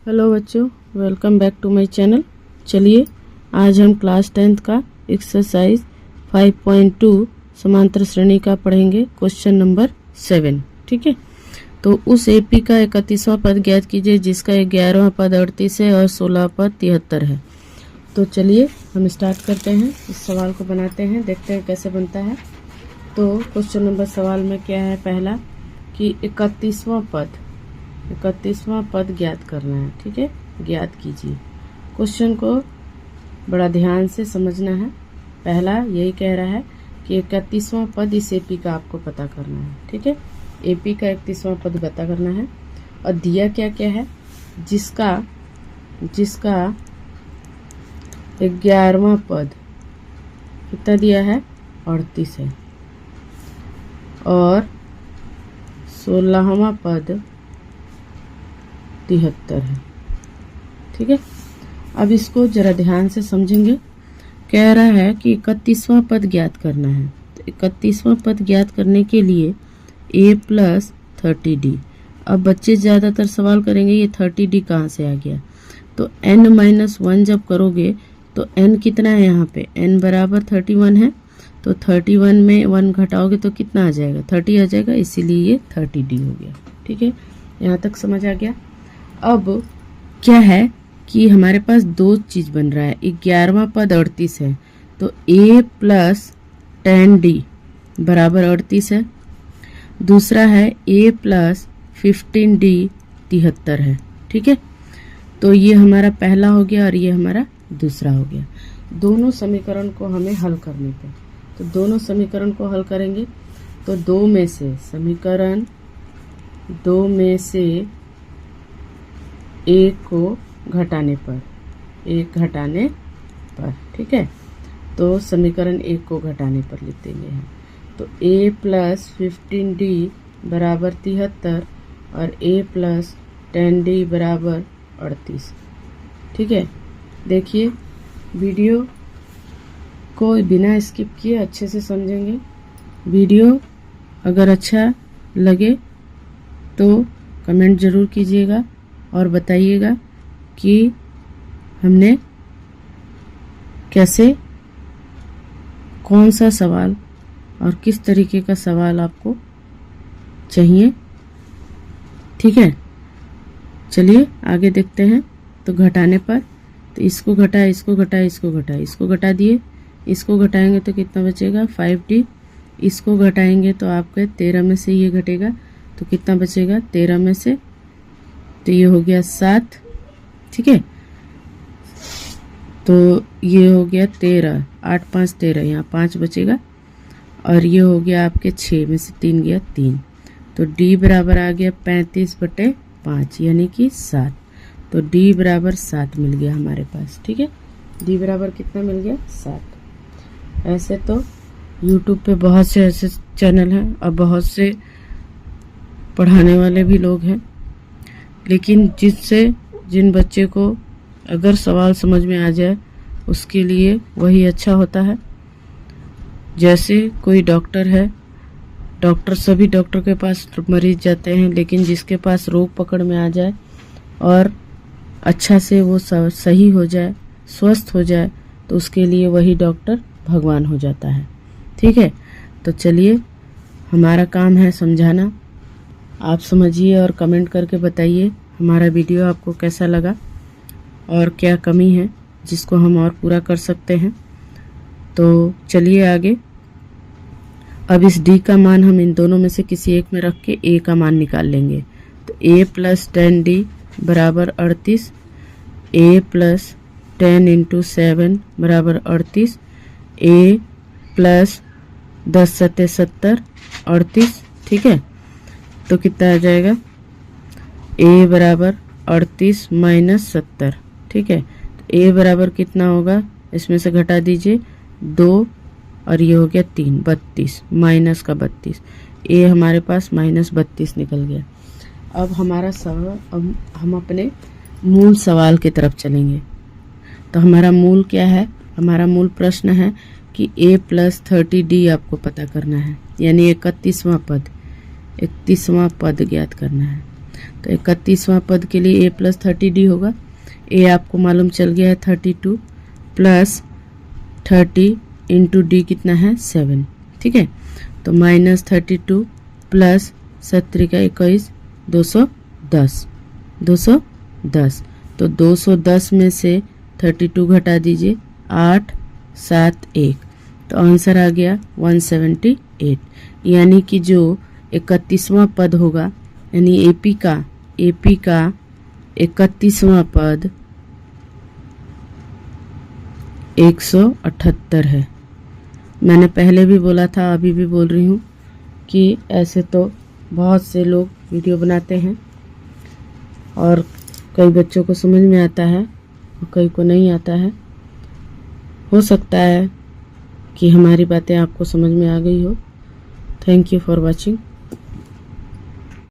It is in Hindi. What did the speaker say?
हेलो बच्चों, welcome back to my channel. चलिए आज हम क्लास 10th का एक्सरसाइज 5.2 समांतर श्रेणी का पढ़ेंगे, क्वेश्चन नंबर 7। ठीक है, तो उस एपी का 31वां पद ज्ञात कीजिए जिसका 11वां पद 38 है और 16वां पद 73 है। तो चलिए हम स्टार्ट करते हैं, इस सवाल को बनाते हैं, देखते हैं कैसे बनता है। तो क्वेश्चन नंबर सवाल में क्या है, पहला कि 31वां पद ज्ञात करना है। ठीक है, ज्ञात कीजिए। क्वेश्चन को बड़ा ध्यान से समझना है। पहला यही कह रहा है कि 31वां पद इस एपी का आपको पता करना है। ठीक है, एपी का 31वां पद पता करना है। और दिया क्या क्या है, जिसका 11वां पद कितना दिया है, 38 है, और 16वां पद 73 है। ठीक है, अब इसको जरा ध्यान से समझेंगे। कह रहा है कि 31वां पद ज्ञात करना है। तो 31वां पद ज्ञात करने के लिए a + 30d। अब बच्चे ज़्यादातर सवाल करेंगे ये 30d कहाँ से आ गया। तो n-1 जब करोगे तो n कितना है, यहाँ पे n बराबर 31 है। तो 31 में 1 घटाओगे तो कितना आ जाएगा, 30 आ जाएगा, इसीलिए ये 30d हो गया। ठीक है, यहाँ तक समझ आ गया। अब क्या है कि हमारे पास दो चीज़ बन रहा है। 11वां पद 38 है, तो a + 10d बराबर 38 है। दूसरा है a + 15d 73 है। ठीक है, तो ये हमारा पहला हो गया और ये हमारा दूसरा हो गया। दोनों समीकरण को हमें हल करने पे, तो दोनों समीकरण को हल करेंगे तो दो में से एक को घटाने पर, ठीक है, तो समीकरण 1 को घटाने पर लिख देंगे हम। तो a + 15d बराबर 73 और a + 10d बराबर 38। ठीक है, देखिए वीडियो को बिना स्किप किए अच्छे से समझेंगे। वीडियो अगर अच्छा लगे तो कमेंट ज़रूर कीजिएगा और बताइएगा कि हमने कैसे, कौन सा सवाल और किस तरीके का सवाल आपको चाहिए। ठीक है, चलिए आगे देखते हैं। तो घटाने पर, तो इसको घटा दिए, इसको घटाएंगे तो कितना बचेगा, 5d। इसको घटाएंगे तो आपके 13 में से ये घटेगा तो कितना बचेगा, 13 में से, तो ये हो गया 7। ठीक है, तो ये हो गया 13, 8 × 5 = 13, यहाँ 5 बचेगा। और ये हो गया आपके 6 में से 3 गया 3, तो d बराबर आ गया 35/5 यानी कि 7। तो d बराबर 7 मिल गया हमारे पास। ठीक है, d बराबर कितना मिल गया, 7। ऐसे तो YouTube पे बहुत से ऐसे चैनल हैं और बहुत से पढ़ाने वाले भी लोग हैं, लेकिन जिन बच्चे को अगर सवाल समझ में आ जाए उसके लिए वही अच्छा होता है। जैसे कोई डॉक्टर है, सभी डॉक्टर के पास मरीज जाते हैं, लेकिन जिसके पास रोग पकड़ में आ जाए और अच्छा से वो सही हो जाए, स्वस्थ हो जाए, तो उसके लिए वही डॉक्टर भगवान हो जाता है। ठीक है, तो चलिए हमारा काम है समझाना। आप समझिए और कमेंट करके बताइए हमारा वीडियो आपको कैसा लगा और क्या कमी है जिसको हम और पूरा कर सकते हैं। तो चलिए आगे। अब इस d का मान हम इन दोनों में से किसी एक में रख के a का मान निकाल लेंगे। तो a + 10d बराबर 38, a + 10 × 7 बराबर 38, a + 10 × 70 38। ठीक है, तो कितना आ जाएगा, a बराबर 38 - 70। ठीक है, तो a बराबर कितना होगा, इसमें से घटा दीजिए 2 और ये हो गया 3, 32 माइनस का 32, a हमारे पास -32 निकल गया। अब हमारा सवाल, अब हम अपने मूल सवाल की तरफ चलेंगे। तो हमारा मूल क्या है, हमारा मूल प्रश्न है कि a + 30d आपको पता करना है, यानी 31वां पद ज्ञात करना है। तो 31वां पद के लिए a प्लस 30d होगा। a आपको मालूम चल गया है 32 प्लस 30 इंटू डी कितना है 7, ठीक है। तो माइनस 32 प्लस 17 210 210। तो 210 में से 32 घटा दीजिए 8 7 1, तो आंसर आ गया 178। यानी कि जो 31वां पद होगा यानी एपी का 31वां पद 178 है। मैंने पहले भी बोला था, अभी भी बोल रही हूँ कि ऐसे तो बहुत से लोग वीडियो बनाते हैं और कई बच्चों को समझ में आता है और कई को नहीं आता है। हो सकता है कि हमारी बातें आपको समझ में आ गई हो। Thank you for watching.